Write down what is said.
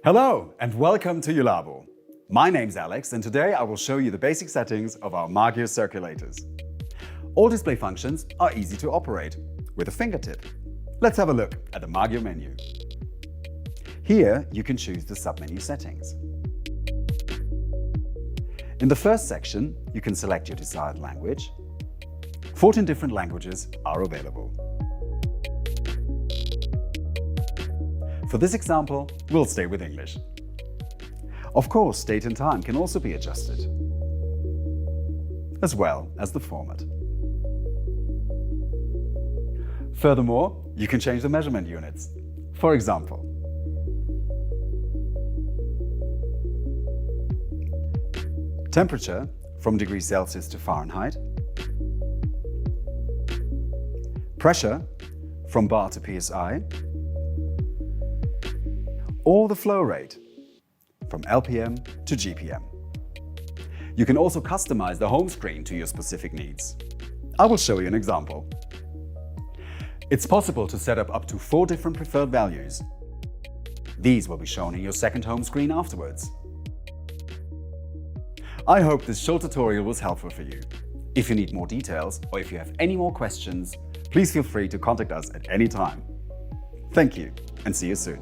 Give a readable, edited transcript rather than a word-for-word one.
Hello and welcome to JULABO. My name's Alex and today I will show you the basic settings of our MAGIO circulators. All display functions are easy to operate with a fingertip. Let's have a look at the MAGIO menu. Here you can choose the submenu settings. In the first section, you can select your desired language. 14 different languages are available. For this example, we'll stay with English. Of course, date and time can also be adjusted, as well as the format. Furthermore, you can change the measurement units. For example, temperature from degrees Celsius to Fahrenheit, pressure from bar to PSI, or the flow rate from LPM to GPM. You can also customize the home screen to your specific needs. I will show you an example. It's possible to set up to 4 different preferred values. These will be shown in your second home screen afterwards. I hope this short tutorial was helpful for you. If you need more details or if you have any more questions, please feel free to contact us at any time. Thank you and see you soon.